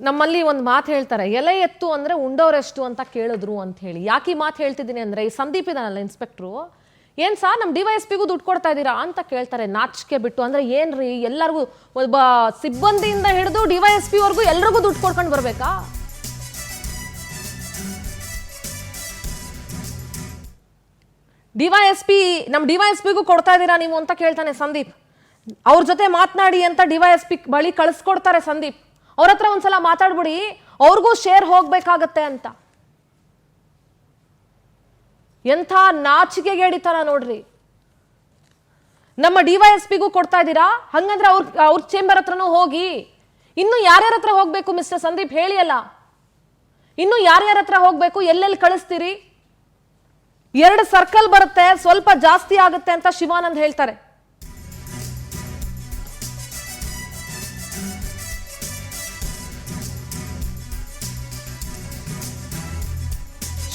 ನಮ್ಮಲ್ಲಿ ಒಂದು ಮಾತು ಹೇಳ್ತಾರೆ, ಎಲೆ ಎತ್ತು ಅಂದರೆ ಉಂಡೋರೆಷ್ಟು ಅಂತ ಕೇಳಿದ್ರು ಅಂತ ಹೇಳಿ. ಯಾಕೆ ಈ ಮಾತು ಹೇಳ್ತಿದ್ದೀನಿ ಅಂದರೆ, ಈ ಸಂದೀಪ್ ಇದಾನಲ್ಲ ಇನ್ಸ್ಪೆಕ್ಟ್ರು, ಏನು ಸರ್ ನಮ್ಮ DYSPಗೂ ದುಡ್ಡು ಕೊಡ್ತಾ ಇದ್ದೀರಾ ಅಂತ ಕೇಳ್ತಾರೆ ನಾಚಿಕೆ ಬಿಟ್ಟು. ಅಂದರೆ ಏನ್ರಿ, ಎಲ್ಲರಿಗೂ ಒಬ್ಬ ಸಿಬ್ಬಂದಿಯಿಂದ ಹಿಡಿದು DYSPವರೆಗೂ ಎಲ್ರಿಗೂ ದುಡ್ಡು ಕೊಡ್ಕೊಂಡು ಬರಬೇಕಾ? ನಮ್ಮ DYSPಗೂ ಕೊಡ್ತಾ ಇದ್ದೀರಾ ನೀವು ಅಂತ ಕೇಳ್ತಾನೆ ಸಂದೀಪ್. ಅವ್ರ ಜೊತೆ ಮಾತನಾಡಿ ಅಂತ DYSP ಬಳಿ ಕಳಿಸ್ಕೊಡ್ತಾರೆ ಸಂದೀಪ್. ಅವ್ರ ಹತ್ರ ಒಂದ್ಸಲ ಮಾತಾಡ್ಬಿಡಿ, ಅವ್ರಿಗೂ ಶೇರ್ ಹೋಗ್ಬೇಕಾಗತ್ತೆ ಅಂತ. ಎಂಥ ನಾಚಿಕೆಗೇಡಿತನ ನೋಡ್ರಿ. ನಮ್ಮ DYSPಗೂ ಕೊಡ್ತಾ ಇದ್ದೀರಾ, ಹಂಗಂದ್ರೆ ಅವ್ರ ಚೇಂಬರ್ ಹತ್ರನೂ ಹೋಗಿ. ಇನ್ನು ಯಾರ್ಯಾರ ಹತ್ರ ಹೋಗ್ಬೇಕು ಮಿಸ್ಟರ್ ಸಂದೀಪ್ ಹೇಳಿ ಅಲ್ಲ, ಇನ್ನು ಯಾರ್ಯಾರ ಹತ್ರ ಹೋಗ್ಬೇಕು, ಎಲ್ಲೆಲ್ಲಿ ಕಳಿಸ್ತೀರಿ? 2 ಸರ್ಕಲ್ ಬರುತ್ತೆ, ಸ್ವಲ್ಪ ಜಾಸ್ತಿ ಆಗುತ್ತೆ ಅಂತ ಶಿವಾನಂದ್ ಹೇಳ್ತಾರೆ.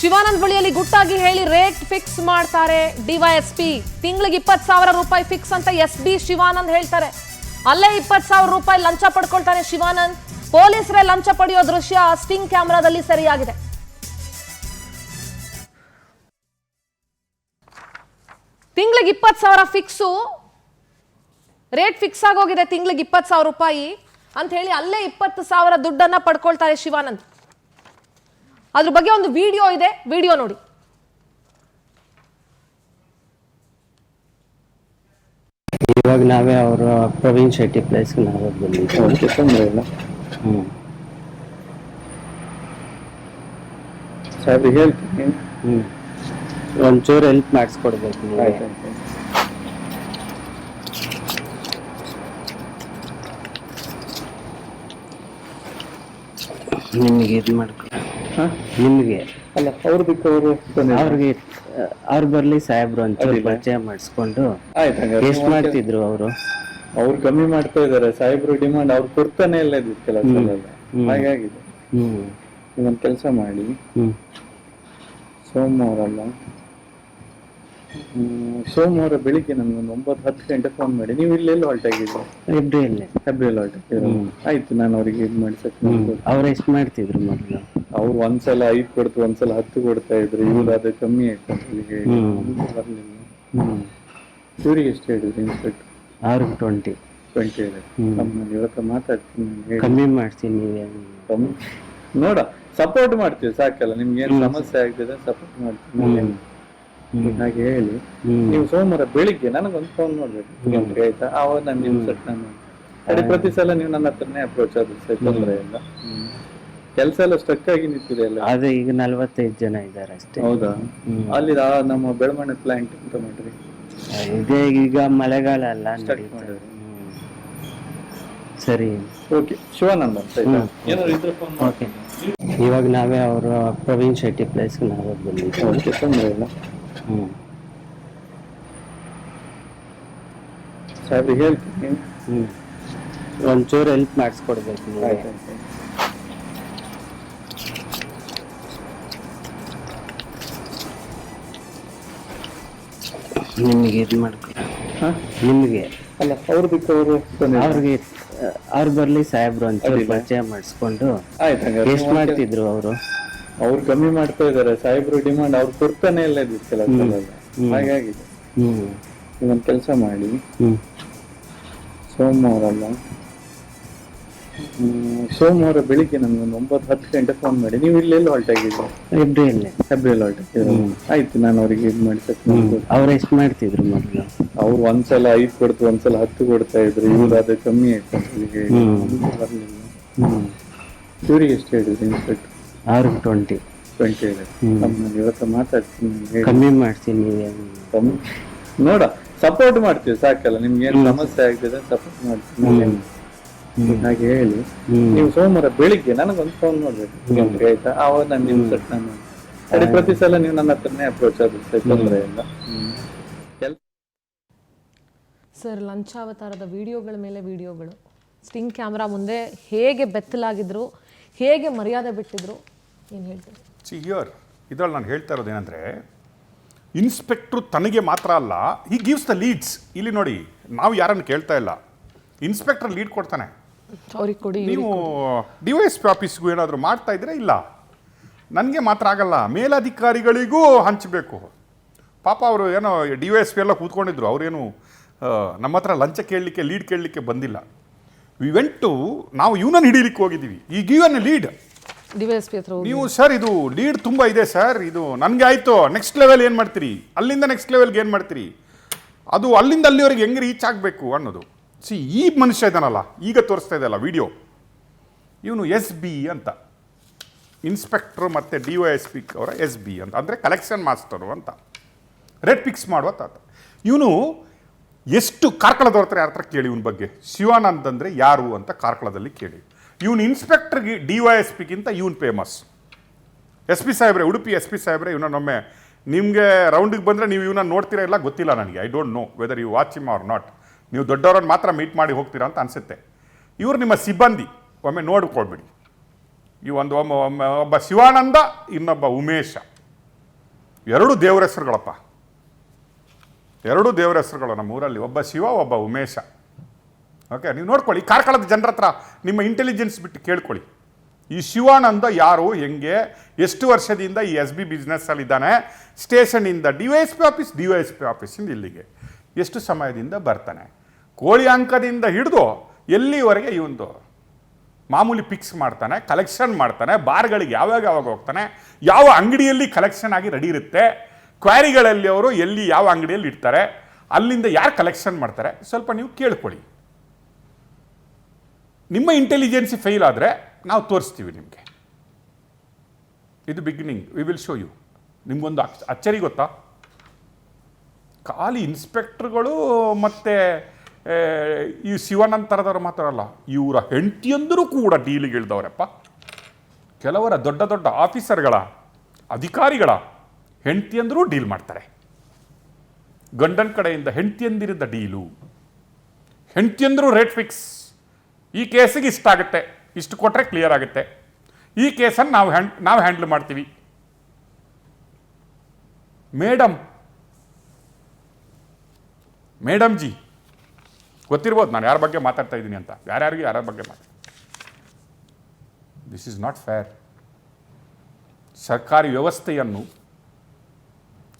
ಶಿವಾನಂದ್ ಬಳಿಯಲ್ಲಿ ಗುಟ್ಟಾಗಿ ಹೇಳಿ ರೇಟ್ ಫಿಕ್ಸ್ ಮಾಡ್ತಾರೆ DYSP. ತಿಂಗಳಿಗೆ 20,000 ರೂಪಾಯಿ ಫಿಕ್ಸ್ ಅಂತ SB ಶಿವಾನಂದ್ ಹೇಳ್ತಾರೆ. ಅಲ್ಲೇ 20,000 ರೂಪಾಯಿ ಲಂಚ ಪಡ್ಕೊಳ್ತಾನೆ ಶಿವಾನಂದ್. ಪೊಲೀಸರೇ ಲಂಚ ಪಡೆಯೋ ದೃಶ್ಯ ಸ್ಟಿಂಗ್ ಕ್ಯಾಮೆರಾದಲ್ಲಿ ಸರಿಯಾಗಿದೆ. ತಿಂಗಳಿಗೆ 20,000 ಫಿಕ್ಸು, ರೇಟ್ ಫಿಕ್ಸ್ ಆಗೋಗಿದೆ ತಿಂಗಳಿಗೆ 20,000 ರೂಪಾಯಿ ಅಂತ ಹೇಳಿ ಅಲ್ಲೇ 20,000 ದುಡ್ಡನ್ನ ಪಡ್ಕೊಳ್ತಾರೆ ಶಿವಾನಂದ್. ಅದ್ರ ಬಗ್ಗೆ ಒಂದು ವಿಡಿಯೋ ಇದೆ, ವಿಡಿಯೋ ನೋಡಿ. ಇವಾಗ ನಾವೇ ಅವರು ಪ್ರವೀಣ್ ಶೆಟ್ಟಿ ಪ್ಲೇಸ್ಗೆ ನಾವೇ ಬಂದಿದ್ದೀವಿ. ತೊಂದರೆ ಇಲ್ಲ. ಸರ್ ಹೇಳ್ತೀನಿ. ಒಂಚೂರು ಹೆಲ್ಪ್ ಮಾಡಿಸ್ಕೊಡ್ಬೇಕು ನೀವು. ನಿಮಗೆ ಇದು ಮಾಡ್ಕೊ, ನಿಮಗೆ ಅಲ್ಲ ಅವ್ರದಕ್ಕೆ ಅವ್ರಿಗೆ ಅವ್ರು ಬರ್ಲಿ ಸಾಹೇಬ್ರು ಒಂಚೂರು ಪರಿಚಯ ಮಾಡಿಸ್ಕೊಂಡು. ಎಷ್ಟು ಮಾಡ್ತಿದ್ರು ಅವರು? ಅವ್ರು ಕಮ್ಮಿ ಮಾಡ್ತಾ ಇದಾರೆ ಸಾಹೇಬ್ರು. ಡಿಮಾಂಡ್ ಅವ್ರು ಕೊಡ್ತಾನೆ ಇಲ್ಲ ಇದು ಕೆಲಸ ಹಾಗಾಗಿದೆ. ನೀವೊಂದು ಕೆಲಸ ಮಾಡಿ, ಸೋಮವಾರ ಬೆಳಿಗ್ಗೆ ನಮ್ಗೆ ಒಂದು 9-10 ಗಂಟೆ ಫೋನ್ ಮಾಡಿ. ನೀವು ಇಲ್ಲೆಲ್ಲ ಹೊಲ್ಟಾಗಿದ್ದೀವಿ? ಹೆಬ್ರಿಯಲ್ಲಿ ಹೊಲ್ಟಾಗಿದ್ರು. ಆಯ್ತು, ನಾನು ಅವ್ರಿಗೆ ಇದು ಮಾಡಿಸಕ್. ಅವ್ರು ಎಷ್ಟು ಮಾಡ್ತಿದ್ರು ಮೊದಲು? ಅವ್ರು ಒಂದ್ಸಲ 5 ಕೊಡ್ತು, ಒಂದ್ಸಲ 10 ಕೊಡ್ತಾ ಇದ್ರು. ಇವ್ರು ಅದು ಕಮ್ಮಿ ಆಯ್ತು ಇಲ್ಲಿಗೆ ಬರ್ಲಿಲ್ಲ. ಇವ್ರಿಗೆ ಎಷ್ಟು ಹೇಳಿದ್ರು ಇನ್ಸ್ಪೆಕ್ಟರ್? ಅವ್ರಿಗೆ 20 ಹೇಳಿದ್ರು. ನಮ್ಮಲ್ಲಿ ಇವತ್ತು ಮಾತಾಡ್ತೀನಿ, ಕಮ್ಮಿ ಮಾಡ್ತೀನಿ. ನೀವೇ ನೋಡ ಸಪೋರ್ಟ್ ಮಾಡ್ತೀವಿ ಸಾಕಲ್ಲ. ನಿಮ್ಗೆ ಏನ್ ಸಮಸ್ಯೆ ಆಗ್ತದೆ ಸಪೋರ್ಟ್ ಮಾಡ್ತೀವಿ ಹಾಗೆ ಹೇಳಿ. ನೀವು ಸೋಮವಾರ ಬೆಳಿಗ್ಗೆ ನನಗೊಂದು ಫೋನ್ ಮಾಡ್ಬೇಕು ಆಯ್ತಾ? ಆವಾಗ ನಾನು ನಾನು ಪ್ರತಿ ಸಲ ನೀವು ನನ್ನ ಹತ್ರನೇ ಅಪ್ರೋಚ್ ಆದ್ರೆ ತೊಂದರೆ ಇಲ್ಲ. ಕೆಲಸ ಎಲ್ಲ ಸ್ಟ್ರಕ್ ಆಗಿ ನಿಂತಿದೆ ಅಲ್ಲ? ಅದು ಈಗ 45 ಜನ ಇದ್ದಾರೆ ಅಷ್ಟೇ. ಹೌದಾ? ಅಲ್ಲಿ ನಮ್ಮ ಬೆಳಮಣ್ಣೆ ಪ್ಲಾಂಟ್ ಅಂತ ಮಾಡ್ರಿ ಇದೇ. ಈಗ ಮಳೆಗಾಲ ಅಲ್ಲ, ಸರಿ. ಓಕೆ, ಶಿವಾನಂದ್ ಅಂತ ಏನಾದ್ರು ಇದ್ರೆ ಫೋನ್. ಓಕೆ, ಇವಾಗ ನಾವೇ ಅವರು ಪ್ರವೀಣ್ ಶೆಟ್ಟಿ ಪ್ಲೇಸ್ಗೆ ನಾವೇ ಬಂದಿದ್ದೀವಿ. ತೊಂದರೆ ಇಲ್ಲ. ಸರ್ ಹೇಳ್ತೀನಿ. ಒಂಚೂರು ಹೆಲ್ಪ್ ಮಾಡಿಸ್ಕೊಡ್ಬೇಕು ನೀವು. ನಿಮಗೆ ಇದು ಮಾಡ್ಕೊ, ನಿಮಗೆ ಅಲ್ಲ ಅವ್ರದಕ್ಕೆ ಅವ್ರಿಗೆ ಅವ್ರು ಬರ್ಲಿ ಸಾಹೇಬ್ರು ಒಂಚೂರು ಪರಿಚಯ ಮಾಡಿಸ್ಕೊಂಡು. ಎಷ್ಟು ಮಾಡ್ತಿದ್ರು ಅವರು? ಅವ್ರು ಕಮ್ಮಿ ಮಾಡ್ತಾ ಇದಾರೆ ಸಾಹೇಬ್ರು. ಡಿಮಾಂಡ್ ಅವ್ರು ಕೊಡ್ತಾನೆ ಇಲ್ಲ ಇದು ಕೆಲಸ ಹಾಗಾಗಿದೆ. ನೀವೊಂದು ಕೆಲಸ ಮಾಡಿ, ಸೋಮವಾರ ಬೆಳಿಗ್ಗೆ ನಮ್ಗೆ ಒಂದು 9-10 ಗಂಟೆ ಫೋನ್ ಮಾಡಿ. ನೀವು ಇಲ್ಲೆಲ್ಲ ಹೊಲ್ಟಾಗಿದ್ದೀವಿ? ಹೆಬ್ರಿಯಲ್ಲಿ ಹೊಲ್ಟಾಗಿದ್ರು. ಆಯ್ತು, ನಾನು ಅವ್ರಿಗೆ ಇದು ಮಾಡಿಸಕ್. ಅವ್ರು ಎಷ್ಟು ಮಾಡ್ತಿದ್ರು ಮೊದಲು? ಅವ್ರು ಒಂದ್ಸಲ 5 ಕೊಡ್ತು, ಒಂದ್ಸಲ 10 ಕೊಡ್ತಾ ಇದ್ರು. ಇವ್ರು ಅದು ಕಮ್ಮಿ ಆಯ್ತು ಇಲ್ಲಿಗೆ ಬರ್ಲಿಲ್ಲ. ಇವ್ರಿಗೆ ಎಷ್ಟು ಹೇಳಿದ್ರು ಇನ್ಸ್ಪೆಕ್ಟರ್? ಅವ್ರಿಗೆ 20 ಹೇಳಿದ್ರು. ನಮ್ಮಲ್ಲಿ ಇವತ್ತು ಮಾತಾಡ್ತೀನಿ, ಕಮ್ಮಿ ಮಾಡ್ತೀನಿ. ನೀವೇ ನೋಡ ಸಪೋರ್ಟ್ ಮಾಡ್ತೀವಿ ಸಾಕಲ್ಲ. ನಿಮ್ಗೆ ಏನ್ ಸಮಸ್ಯೆ ಆಗ್ತದೆ ಸಪೋರ್ಟ್ ಮಾಡ್ತೀವಿ ಹಾಗೆ ಹೇಳಿ. ನೀವು ಸೋಮವಾರ ಬೆಳಿಗ್ಗೆ ನನಗೊಂದು ಫೋನ್ ಮಾಡ್ಬೇಕು ಆಯ್ತಾ? ಆವಾಗ ನಾನು ಪ್ರತಿ ಸಲ ನೀವು ನನ್ನ ಹತ್ರನೇ ಅಪ್ರೋಚ್ ಆದ್ರೆ ತೊಂದರೆ ಇಲ್ಲ. ಸರ್, ಲಂಚಾವತಾರದ ವಿಡಿಯೋಗಳ ಮೇಲೆ ವಿಡಿಯೋಗಳು, ಸ್ಟಿಂಗ್ ಕ್ಯಾಮ್ರಾ ಮುಂದೆ ಹೇಗೆ ಬೆತ್ತಲಾಗಿದ್ರು, ಹೇಗೆ ಮರ್ಯಾದೆ ಬಿಟ್ಟಿದ್ರು, ಏನು ಹೇಳ್ತೀವಿ? ಇದ್ರಲ್ಲಿ ನಾನು ಹೇಳ್ತಾ ಇರೋದೇನೆಂದರೆ, ಇನ್ಸ್ಪೆಕ್ಟ್ರು ತನಗೆ ಮಾತ್ರ ಅಲ್ಲ, ಹಿ ಗಿವ್ಸ್ ದ ಲೀಡ್ಸ್. ಇಲ್ಲಿ ನೋಡಿ, ನಾವು ಯಾರನ್ನು ಕೇಳ್ತಾ ಇಲ್ಲ, ಇನ್ಸ್ಪೆಕ್ಟರ್ ಲೀಡ್ ಕೊಡ್ತಾನೆ. ಅವ್ರಿಗೆ ಕೊಡಿ. ನೀವು DYSP ಆಫೀಸ್ಗೂ ಏನಾದರೂ ಮಾಡ್ತಾ ಇದ್ರೆ ಇಲ್ಲ, ನನಗೆ ಮಾತ್ರ ಆಗಲ್ಲ, ಮೇಲಧಿಕಾರಿಗಳಿಗೂ ಹಂಚಬೇಕು. ಪಾಪ ಅವರು ಏನೋ DYSP ಎಲ್ಲ ಕೂತ್ಕೊಂಡಿದ್ರು, ಅವರೇನು ನಮ್ಮ ಹತ್ರ ಲಂಚ ಕೇಳಲಿಕ್ಕೆ, ಲೀಡ್ ಕೇಳಲಿಕ್ಕೆ ಬಂದಿಲ್ಲ. ನಾವು ಇವನನ್ನು ಹಿಡೀಲಿಕ್ಕೆ ಹೋಗಿದ್ದೀವಿ. ಈ ಗಿವನ್ ಲೀಡ್ DYSP ಹತ್ರ ಹೋಗಿ. ನೀವು ಸರ್ ಇದು ಲೀಡ್ ತುಂಬ ಇದೆ ಸರ್, ಇದು ನನಗೆ ಆಯಿತು, ನೆಕ್ಸ್ಟ್ ಲೆವೆಲ್ ಏನು ಮಾಡ್ತೀರಿ, ಅಲ್ಲಿಂದ ನೆಕ್ಸ್ಟ್ ಲೆವೆಲ್ಗೆ ಏನು ಮಾಡ್ತೀರಿ, ಅದು ಅಲ್ಲಿಂದ ಅಲ್ಲಿವರೆಗೆ ಹೆಂಗೆ ರೀಚ್ ಆಗಬೇಕು ಅನ್ನೋದು. ಈ ಮನುಷ್ಯ ಇದ್ದಾನಲ್ಲ, ಈಗ ತೋರಿಸ್ತಾ ಇದೆಯಲ್ಲ ವಿಡಿಯೋ, ಇವನು SB ಅಂತ, ಇನ್ಸ್ಪೆಕ್ಟ್ರು ಮತ್ತು DYSP ಅವರ SB ಅಂತ, ಅಂದರೆ ಕಲೆಕ್ಷನ್ ಮಾಸ್ಟರು ಅಂತ, ರೇಟ್ ಫಿಕ್ಸ್ ಮಾಡುವ ತಾತ. ಇವನು ಎಷ್ಟು ಕಾರ್ಕಳದವ್ರ ಹತ್ರ ಯಾರ ಹತ್ರ ಕೇಳಿ ಇವನ ಬಗ್ಗೆ, ಶಿವಾನಂದ್ ಅಂದರೆ ಯಾರು ಅಂತ ಕಾರ್ಕಳದಲ್ಲಿ ಕೇಳಿ. ಇವನು ಇನ್ಸ್ಪೆಕ್ಟರ್ಗೆ DYSPಗಿಂತ ಇವನು ಫೇಮಸ್. SP ಸಾಹೇಬ್ರೆ, ಉಡುಪಿ SP ಸಾಹೇಬ್ರೆ, ಇವನೊಮ್ಮೆ ನಿಮಗೆ ರೌಂಡಿಗೆ ಬಂದರೆ ನೀವು ಇವನ್ನ ನೋಡ್ತೀರಾ ಇಲ್ಲ ಗೊತ್ತಿಲ್ಲ ನನಗೆ. I don't know whether you watch him or not. ನೀವು ದೊಡ್ಡವರನ್ನು ಮಾತ್ರ ಮೀಟ್ ಮಾಡಿ ಹೋಗ್ತೀರಾ ಅಂತ ಅನಿಸುತ್ತೆ. ಇವರು ನಿಮ್ಮ ಸಿಬ್ಬಂದಿ, ಒಮ್ಮೆ ನೋಡಿಕೊಳ್ಬಿಡಿ. ಈ ಒಬ್ಬ ಶಿವಾನಂದ, ಇನ್ನೊಬ್ಬ ಉಮೇಶ, ಎರಡು ದೇವರ ಹೆಸರುಗಳಪ್ಪ, ಎರಡು ದೇವರ ಹೆಸರುಗಳು ನಮ್ಮ ಊರಲ್ಲಿ. ಒಬ್ಬ ಶಿವ, ಒಬ್ಬ ಉಮೇಶ. ಓಕೆ, ನೀವು ನೋಡ್ಕೊಳ್ಳಿ, ಕಾರ್ಕಳದ ಜನರ ಹತ್ರ ನಿಮ್ಮ ಇಂಟೆಲಿಜೆನ್ಸ್ ಬಿಟ್ಟು ಕೇಳ್ಕೊಳ್ಳಿ. ಈ ಶಿವಾನಂದ ಯಾರು, ಹೆಂಗೆ, ಎಷ್ಟು ವರ್ಷದಿಂದ ಈ SB ಬಿಸ್ನೆಸ್ಸಲ್ಲಿದ್ದಾನೆ, ಸ್ಟೇಷನಿಂದ DYSP ಆಫೀಸಿಂದ ಇಲ್ಲಿಗೆ ಎಷ್ಟು ಸಮಯದಿಂದ ಬರ್ತಾನೆ, ಕೋಳಿ ಅಂಕದಿಂದ ಹಿಡಿದು ಎಲ್ಲಿವರೆಗೆ ಇವಂದು ಮಾಮೂಲಿ ಫಿಕ್ಸ್ ಮಾಡ್ತಾನೆ, ಕಲೆಕ್ಷನ್ ಮಾಡ್ತಾನೆ, ಬಾರ್ಗಳಿಗೆ ಯಾವಾಗ ಹೋಗ್ತಾನೆ, ಯಾವ ಅಂಗಡಿಯಲ್ಲಿ ಕಲೆಕ್ಷನ್ ಆಗಿ ರೆಡಿ ಇರುತ್ತೆ, ಕ್ವಾರಿಗಳಲ್ಲಿ ಅವರು ಎಲ್ಲಿ ಯಾವ ಅಂಗಡಿಯಲ್ಲಿ ಇಡ್ತಾರೆ, ಅಲ್ಲಿಂದ ಯಾರು ಕಲೆಕ್ಷನ್ ಮಾಡ್ತಾರೆ, ಸ್ವಲ್ಪ ನೀವು ಕೇಳ್ಕೊಳ್ಳಿ. ನಿಮ್ಮ ಇಂಟೆಲಿಜೆನ್ಸಿ ಫೇಲ್ ಆದರೆ ನಾವು ತೋರಿಸ್ತೀವಿ ನಿಮಗೆ. ಇದು beginning, we will show you. ನಿಮಗೊಂದು ಅಚ್ಚರಿ ಗೊತ್ತಾ, ಖಾಲಿ ಇನ್ಸ್ಪೆಕ್ಟರ್ಗಳು ಮತ್ತು ಈ ಶಿವಾನಂದ್ ಥರದವ್ರು ಮಾತ್ರ ಅಲ್ಲ, ಇವರ ಹೆಂಡತಿಯಂದರೂ ಕೂಡ ಡೀಲಿಗೆ ಇಳ್ದವ್ರಪ್ಪ. ಕೆಲವರ ದೊಡ್ಡ ದೊಡ್ಡ ಆಫೀಸರ್ಗಳ, ಅಧಿಕಾರಿಗಳ ಹೆಂಡತಿಯಂದರೂ ಡೀಲ್ ಮಾಡ್ತಾರೆ. ಗಂಡನ ಕಡೆಯಿಂದ ಹೆಂಡತಿಯಂದಿರಿದ್ದ ಡೀಲು, ಹೆಂಡತಿಯಂದರೂ ರೇಟ್ ಫಿಕ್ಸ್. ಈ ಕೇಸಿಗೆ ಇಷ್ಟ ಆಗುತ್ತೆ, ಇಷ್ಟು ಕೊಟ್ಟರೆ ಕ್ಲಿಯರ್ ಆಗುತ್ತೆ, ಈ ಕೇಸನ್ನು ನಾವು ಹ್ಯಾಂಡಲ್ ಮಾಡ್ತೀವಿ. ಮೇಡಮ್ ಜಿ ಗೊತ್ತಿರ್ಬೋದು ನಾನು ಯಾರ ಬಗ್ಗೆ ಮಾತಾಡ್ತಾ ಇದ್ದೀನಿ ಅಂತ, ಯಾರ ಬಗ್ಗೆ ದಿಸ್ ಈಸ್ ನಾಟ್ ಫೇರ್. ಸರ್ಕಾರಿ ವ್ಯವಸ್ಥೆಯನ್ನು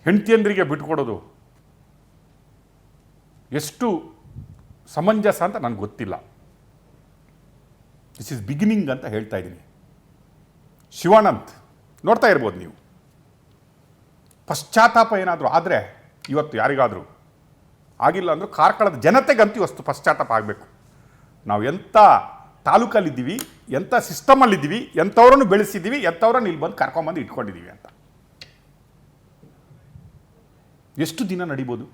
ಹೆಂಡತಿಯಂದರಿಗೆ ಬಿಟ್ಕೊಡೋದು ಎಷ್ಟು ಸಮಂಜಸ ಅಂತ ನನಗೆ ಗೊತ್ತಿಲ್ಲ. ದಿಸ್ ಈಸ್ ಬಿಗಿನಿಂಗ್ ಅಂತ ಹೇಳ್ತಾ ಇದ್ದೀನಿ. ಶಿವಾನಂದ್ ನೋಡ್ತಾ ಇರ್ಬೋದು ನೀವು. ಪಶ್ಚಾತ್ತಾಪ ಏನಾದರೂ ಆದರೆ ಇವತ್ತು ಯಾರಿಗಾದರೂ ಆಗಿಲ್ಲ ಅಂದರೂ ಕಾರ್ಕಳದ ಜನತೆಗಂತೂ ಇವತ್ತು ಪಶ್ಚಾತ್ತಾಪ ಆಗಬೇಕು. ನಾವು ಎಂಥ ತಾಲೂಕಲ್ಲಿದ್ದೀವಿ, ಎಂಥ ಸಿಸ್ಟಮಲ್ಲಿದ್ದೀವಿ, ಎಂಥವ್ರನ್ನು ಬೆಳೆಸಿದ್ದೀವಿ, ಎಂಥವ್ರನ್ನು ಇಲ್ಲಿ ಬಂದು ಕರ್ಕೊಂಬಂದು ಇಟ್ಕೊಂಡಿದ್ದೀವಿ ಅಂತ. ಎಷ್ಟು ದಿನ ನಡಿಬೋದು?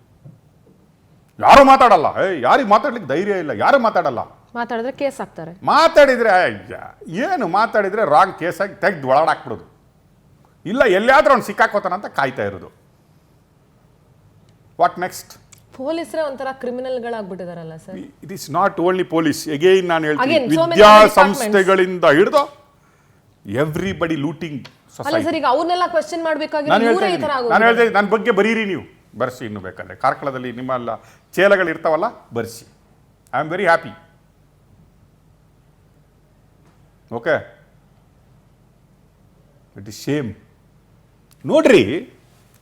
ಯಾರು ಮಾತಾಡಲ್ಲ, ಯಾರಿಗೆ ಮಾತಾಡ್ಲಿಕ್ಕೆ ಧೈರ್ಯ ಇಲ್ಲ, ಯಾರು ಮಾತಾಡಲ್ಲ. ಮಾತಾಡಿದ್ರೆ ಕೇಸ್ ಹಾಕ್ತಾರೆ. ಮಾತಾಡಿದರೆ ಏನು ಮಾತಾಡಿದರೆ ರಾಂಗ್ ಕೇಸಾಗಿ ತೆಗೆದು ಒಳಗಾಕ್ಬಿಡೋದು, ಇಲ್ಲ ಎಲ್ಲಿಯಾದ್ರೂ ಅವ್ನು ಸಿಕ್ಕಾಕೋತಾನಂತ ಕಾಯ್ತಾ ಇರೋದು. What next? ಪೊಲೀಸರೇ ಒಂಥರ ಕ್ರಿಮಿನಲ್ಗಳಾಗ್ಬಿಟ್ಟಿದಾರಲ್ಲ sir. It is not only police, again ನಾನು ಹೇಳ್ತೀನಿ, ವಿದ್ಯಾಸಂಸ್ಥೆಗಳಿಂದ ಹಿಡಿದು ಎವ್ರಿಬಡಿ ಲೂಟಿಂಗ್ ಅಲ್ಲ ಸರ್, ಈಗ ಅವ್ರನ್ನೆಲ್ಲ ಕ್ವೆಶ್ಚನ್ ಮಾಡಬೇಕಾಗಿರೋ ನಾನು ಹೇಳ್ತೀನಿ, ನನ್ನ ಬಗ್ಗೆ ಬರೀರಿ ನೀವು, ಬರ್ಸಿ. ಇನ್ನು ಬೇಕಂದ್ರೆ ಕಾರ್ಕಳದಲ್ಲಿ ನಿಮ್ಮೆಲ್ಲ ಚೇಲಗಳು ಇರ್ತಾವಲ್ಲ, ಬರ್ಸಿ. I am very happy. Okay, it is shame. ನೋಡ್ರಿ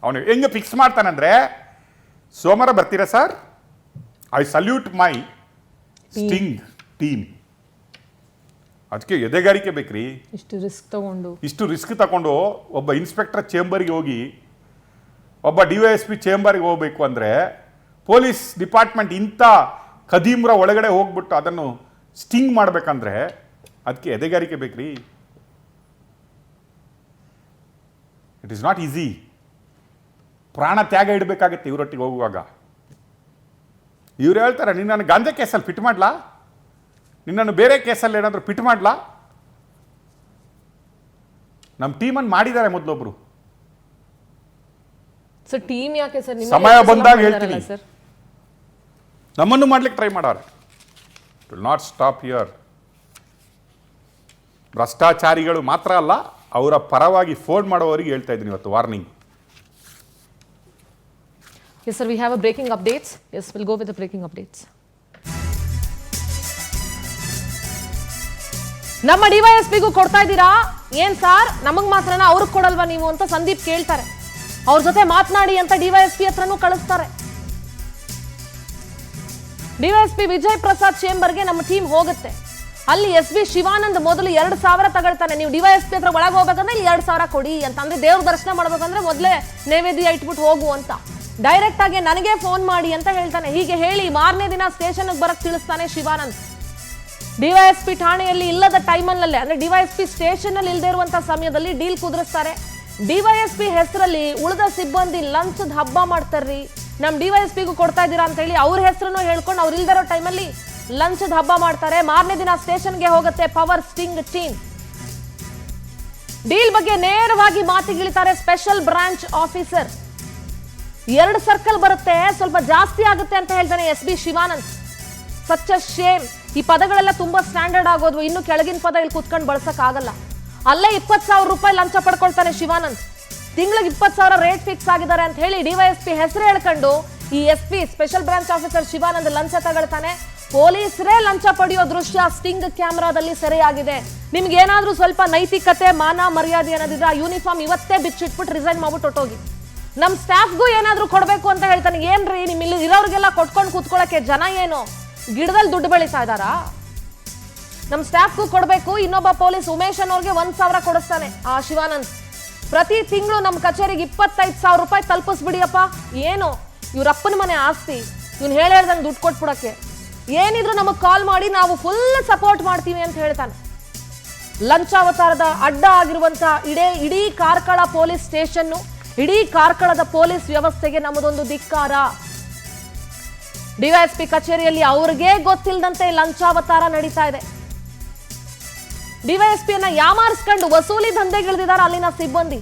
ಅವನು ಹೆಂಗೆ ಫಿಕ್ಸ್ ಮಾಡ್ತಾನಂದ್ರೆ, ಸೋಮವಾರ ಬರ್ತೀರಾ sir, I salute my sting team. ಅದಕ್ಕೆ ಎದೆಗಾರಿಕೆ ಬೇಕ್ರಿ. ಇಷ್ಟು ರಿಸ್ಕ್ ತಗೊಂಡು ಒಬ್ಬ ಇನ್ಸ್ಪೆಕ್ಟರ್ ಚೇಂಬರ್ಗೆ ಹೋಗಿ, ಒಬ್ಬ DYSP ಚೇಂಬರ್ಗೆ ಹೋಗ್ಬೇಕು ಅಂದರೆ, ಪೊಲೀಸ್ ಡಿಪಾರ್ಟ್ಮೆಂಟ್ ಇಂಥ ಖದೀಮ್ರ ಒಳಗಡೆ ಹೋಗ್ಬಿಟ್ಟು ಅದನ್ನು ಸ್ಟಿಂಗ್ ಮಾಡಬೇಕಂದ್ರೆ ಅದಕ್ಕೆ ಎದೆಗಾರಿಕೆ ಬೇಕ್ರಿ. It is not easy. ಪ್ರಾಣ ತ್ಯಾಗ ಇಡಬೇಕಾಗತ್ತೆ ಇವರೊಟ್ಟಿಗೆ ಹೋಗುವಾಗ. ಇವ್ರು ಹೇಳ್ತಾರೆ, ನಿನ್ನನ್ನು ಗಾಂಜಾ ಕೇಸಲ್ಲಿ ಫಿಟ್ ಮಾಡಲಾ, ನಿನ್ನನ್ನು ಬೇರೆ ಕೇಸಲ್ಲಿ ಏನಾದರೂ ಫಿಟ್ ಮಾಡಲಾ. ನಮ್ಮ ಟೀಮನ್ನು ಮಾಡಿದ್ದಾರೆ ಮೊದಲೊಬ್ರು. ಸರ್ ಟೀಮ್ ಯಾಕೆ ಸರ್? ಸಮಯ ಬಂದಾಗ ಹೇಳ್ತೀನಿ. ನಮ್ಮನ್ನು ಮಾಡ್ಲಿಕ್ಕೆ ಟ್ರೈ ಮಾಡೋರು. Will not stop here. ಭ್ರಷ್ಟಾಚಾರಿಗಳು ಮಾತ್ರ ಅಲ್ಲ, ಅವರ ಪರವಾಗಿ ಫೋನ್ ಮಾಡೋವರಿಗೆ ಹೇಳ್ತಾ ಇದ್ದೀನಿ ಇವತ್ತು warning. Yes sir, we have a breaking updates. Yes, we'll go with the breaking updates. ನಮ್ಮ ಡಿವೈಎಸ್ಪಿಗೂ ಕೊಡ್ತಾ ಇದ್ದೀರಾ ಏನ್ ಸಾರ್, ನಮಗ್ ಮಾತ್ರನ ಅವ್ರಿಗೆ ಕೊಡಲ್ವಾ ನೀವು ಅಂತ ಸಂದೀಪ್ ಕೇಳ್ತಾರೆ. ಅವ್ರ ಜೊತೆ ಮಾತನಾಡಿ ಅಂತ ಡಿವೈಎಸ್ಪಿ ಹತ್ರನೂ ಕಳಿಸ್ತಾರೆ. ಡಿವೈಎಸ್ಪಿ ವಿಜಯ್ ಪ್ರಸಾದ್ ಚೇಂಬರ್ಗೆ ನಮ್ಮ ಟೀಮ್ ಹೋಗುತ್ತೆ. ಅಲ್ಲಿ SB ಶಿವಾನಂದ್ ಮೊದಲು 2,000 ತಗೊಳ್ತಾನೆ. ನೀವು ಡಿವೈಎಸ್ಪಿ ಹತ್ರ ಒಳಗೆ ಹೋಗ್ಬೇಕಂದ್ರೆ 2,000 ಕೊಡಿ ಅಂತ, ಅಂದ್ರೆ ದೇವ್ರ ದರ್ಶನ ಮಾಡ್ಬೇಕಂದ್ರೆ ಮೊದಲೇ ನೈವೇದ್ಯ ಇಟ್ಬಿಟ್ಟು ಹೋಗು ಅಂತ ಡೈರೆಕ್ಟ್ ಆಗಿ ನನಗೆ ಫೋನ್ ಮಾಡಿ ಅಂತ ಹೇಳ್ತಾನೆ. ಹೀಗೆ ಹೇಳಿ ಮಾರನೇ ದಿನ ಸ್ಟೇಷನ್ಗೆ ಬರಕ್ ತಿಳಿಸ್ತಾನೆ ಶಿವಾನಂದ್. ಡಿವೈಎಸ್ಪಿ ಠಾಣೆಯಲ್ಲಿ ಇಲ್ಲದ ಟೈಮಲ್ಲೇ, ಅಂದ್ರೆ ಡಿವೈಎಸ್ಪಿ ಸ್ಟೇಷನ್ ಅಲ್ಲಿ ಇಲ್ಲದೆ ಇರುವಂತ ಸಮಯದಲ್ಲಿ ಡೀಲ್ ಕುದುರಿಸ್ತಾರೆ. ಡಿವೈಎಸ್ಪಿ ಹೆಸರಲ್ಲಿ ಉಳಿದ ಸಿಬ್ಬಂದಿ ಲಂಚದ ಹಬ್ಬ ಮಾಡ್ತಾರ್ರಿ, ನಮ್ ಡಿವೈಎಸ್ಪಿಗೂ ಕೊಡ್ತಾ ಇದ್ದೀರಾ ಅಂತ ಹೇಳಿ ಅವ್ರ ಹೆಸರನ್ನು ಹೇಳ್ಕೊಂಡು ಅವ್ರು ಇಲ್ದಿರೋ ಟೈಮಲ್ಲಿ ಲಂಚದ ಹಬ್ಬ ಮಾಡ್ತಾರೆ. ಮಾರನೇ ದಿನ ಸ್ಟೇಷನ್ಗೆ ಹೋಗುತ್ತೆ ಪವರ್ ಸ್ಟಿಂಗ್ ಟೀಮ್. ಡೀಲ್ ಬಗ್ಗೆ ನೇರವಾಗಿ ಮಾತಿಗಿಳಿತಾರೆ ಸ್ಪೆಷಲ್ ಬ್ರಾಂಚ್ ಆಫೀಸರ್. 2 ಸರ್ಕಲ್ ಬರುತ್ತೆ, ಸ್ವಲ್ಪ ಜಾಸ್ತಿ ಆಗುತ್ತೆ ಅಂತ ಹೇಳ್ತಾನೆ SB Shivanand. Such a Shem. ಈ ಪದಗಳೆಲ್ಲ ತುಂಬಾ ಸ್ಟ್ಯಾಂಡರ್ಡ್ ಆಗೋದು, ಇನ್ನು ಕೆಳಗಿನ ಪದ ಇಲ್ಲಿ ಕುತ್ಕೊಂಡು ಬಳಸಕ್ ಆಗಲ್ಲ. ಅಲ್ಲೇ 20,000 ರೂಪಾಯಿ ಲಂಚ ಪಡ್ಕೊಳ್ತಾನೆ ಶಿವಾನಂದ್. ತಿಂಗಳಿಗೆ 20,000 ರೇಟ್ ಫಿಕ್ಸ್ ಆಗಿದ್ದಾರೆ ಅಂತ ಹೇಳಿ ಡಿವೈಎಸ್ಪಿ ಹೆಸರು ಹೇಳ್ಕೊಂಡು ಈ SP special branch officer Shivanand ಲಂಚ ತಗೊಳ್ತಾನೆ. ಪೊಲೀಸರೇ ಲಂಚ ಪಡೆಯೋ ದೃಶ್ಯ ಸ್ಟಿಂಗ್ ಕ್ಯಾಮೆರಾದಲ್ಲಿ ಸೆರೆಯಾಗಿದೆ. ನಿಮ್ಗೆ ಏನಾದ್ರೂ ಸ್ವಲ್ಪ ನೈತಿಕತೆ, ಮಾನ, ಮರ್ಯಾದೆ ಅನ್ನೋದಿದ್ರೆ ಆ ಯೂನಿಫಾರ್ಮ್ ಇವತ್ತೇ ಬಿಚ್ಚಿಟ್ಬಿಟ್ಟು ರಿಸೈನ್ ಮಾಡ್ಬಿಟ್ಟು ಹೊಟ್ಟೋಗಿ. ನಮ್ ಸ್ಟಾಫ್ಗೂ ಏನಾದ್ರೂ ಕೊಡ್ಬೇಕು ಅಂತ ಹೇಳ್ತಾನೆ. ಏನ್ರಿ ನಿಮ್ ಇಲ್ಲಿ ಇರೋರಿಗೆಲ್ಲ ಕೊಟ್ಕೊಂಡು ಕೂತ್ಕೊಳ್ಳಕ್ಕೆ ಜನ ಏನು ಗಿಡದಲ್ಲಿ ದುಡ್ಡು ಬೆಳೀತಾ ಇದ್ದಾರಾ? ನಮ್ ಸ್ಟಾಫ್ಗೂ ಕೊಡ್ಬೇಕು. ಇನ್ನೊಬ್ಬ ಪೊಲೀಸ್ ಉಮೇಶ್ ಅನ್ನೋರ್ಗೆ 1,000 ಕೊಡಿಸ್ತಾನೆ ಆ ಶಿವಾನಂದ್. ಪ್ರತಿ ತಿಂಗಳು ನಮ್ಮ ಕಚೇರಿಗೆ 25,000 ರೂಪಾಯಿ ತಲುಪಿಸ್ಬಿಡಿಯಪ್ಪ. ಏನು ಇವ್ರಪ್ಪನ ಮನೆ ಆಸ್ತಿ, ಇವ್ನು ಹೇಳ್ದಂಗೆ ದುಡ್ಡು ಕೊಟ್ಬಿಡಕ್ಕೆ. ಏನಿದ್ರು ನಮಗ್ ಕಾಲ್ ಮಾಡಿ, ನಾವು ಫುಲ್ ಸಪೋರ್ಟ್ ಮಾಡ್ತೀವಿ ಅಂತ ಹೇಳ್ತಾನೆ. ಲಂಚಾವತಾರದ ಅಡ್ಡ ಆಗಿರುವಂತ ಇಡೀ ಕಾರ್ಕಳ ಪೊಲೀಸ್ ಸ್ಟೇಷನ್, ಇಡೀ ಕಾರ್ಕಳದ ಪೊಲೀಸ್ ವ್ಯವಸ್ಥೆಗೆ ನಮ್ಮದೊಂದು ಧಿಕ್ಕಾರ. ಡಿವೈಎಸ್ಪಿ ಕಚೇರಿಯಲ್ಲಿ ಅವ್ರಿಗೆ ಗೊತ್ತಿಲ್ಲದಂತೆ ಲಂಚಾವತಾರ ನಡೀತಾ ಇದೆ. ಡಿವೈಎಸ್ಪಿಯನ್ನ ಯಾಮಾರಿಸ್ಕೊಂಡು ವಸೂಲಿ ದಂಧೆಗಿಳಿದಿದ್ದಾರೆ ಅಲ್ಲಿನ ಸಿಬ್ಬಂದಿ.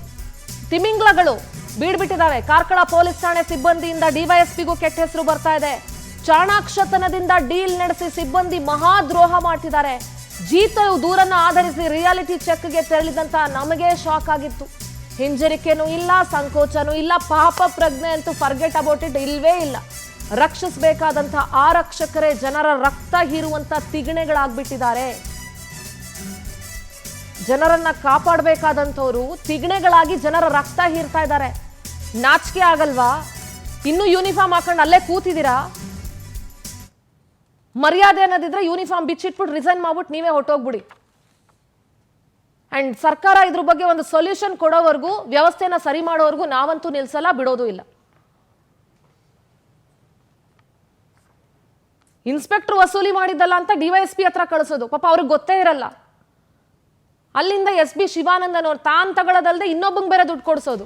ತಿಮಿಂಗ್ಲಗಳು ಬೀಡ್ಬಿಟ್ಟಿದ್ದಾವೆ. ಕಾರ್ಕಳ ಪೊಲೀಸ್ ಠಾಣೆ ಸಿಬ್ಬಂದಿಯಿಂದ ಡಿವೈಎಸ್ಪಿಗೂ ಕೆಟ್ಟ ಹೆಸರು ಬರ್ತಾ ಇದೆ. ಚಾಣಾಕ್ಷತನದಿಂದ ಡೀಲ್ ನಡೆಸಿ ಸಿಬ್ಬಂದಿ ಮಹಾದ್ರೋಹ ಮಾಡ್ತಿದ್ದಾರೆ. ಜೀತವು ದೂರನ್ನ ಆಧರಿಸಿ ರಿಯಾಲಿಟಿ ಚೆಕ್ಗೆ ತೆರಳಿದಂತ ನಮಗೆ ಶಾಕ್ ಆಗಿತ್ತು. ಹಿಂಜರಿಕೆನೂ ಇಲ್ಲ, ಸಂಕೋಚನೂ ಇಲ್ಲ, ಪಾಪ ಪ್ರಜ್ಞೆ ಅಂತೂ ಫರ್ಗೆಟ್ ಅಬೌಟ್ ಇಟ್ ಇಲ್ವೇ ಇಲ್ಲ. ರಕ್ಷಿಸಬೇಕಾದಂತ ಆರಕ್ಷಕರೇ ಜನರ ರಕ್ತ ಹೀರುವಂತ ತಿಗಣೆಗಳಾಗ್ಬಿಟ್ಟಿದ್ದಾರೆ. ಜನರನ್ನ ಕಾಪಾಡಬೇಕಾದಂಥವ್ರು ತಿಗಣೆಗಳಾಗಿ ಜನರ ರಕ್ತ ಹೀರ್ತಾ ಇದ್ದಾರೆ. ನಾಚಿಕೆ ಆಗಲ್ವಾ? ಇನ್ನೂ ಯೂನಿಫಾರ್ಮ್ ಹಾಕೊಂಡು ಅಲ್ಲೇ ಕೂತಿದ್ದೀರಾ? ಮರ್ಯಾದೆ ಅನ್ನೋದಿದ್ರೆ ಯೂನಿಫಾರ್ಮ್ ಬಿಚ್ಚಿಟ್ಬಿಟ್ಟು ರಿಸೈನ್ ಮಾಡ್ಬಿಟ್ಟು ನೀವೇ ಹೊಟ್ಟೋಗ್ಬಿಡಿ. ಅಂಡ್ ಸರ್ಕಾರ ಇದ್ರ ಬಗ್ಗೆ ಒಂದು ಸೊಲ್ಯೂಷನ್ ಕೊಡೋವರೆಗೂ, ವ್ಯವಸ್ಥೆನ ಸರಿ ಮಾಡೋವರೆಗೂ ನಾವಂತೂ ನಿಲ್ಸಲ್ಲ, ಬಿಡೋದು ಇಲ್ಲ. ಇನ್ಸ್ಪೆಕ್ಟರ್ ವಸೂಲಿ ಮಾಡಿದ್ದಲ್ಲ ಅಂತ ಡಿವೈಎಸ್ಪಿ ಹತ್ರ ಕಳಿಸೋದು, ಪಾಪ ಅವ್ರಿಗೆ ಗೊತ್ತೇ ಇರಲ್ಲ. ಅಲ್ಲಿಂದ SB ಶಿವಾನಂದನ್ ಅವ್ರು ತಾನ್ ತಗೊಳ್ಳೋದಲ್ದೆ ಇನ್ನೊಬ್ಬಂಗೆ ಬೇರೆ ದುಡ್ಡು ಕೊಡಿಸೋದು.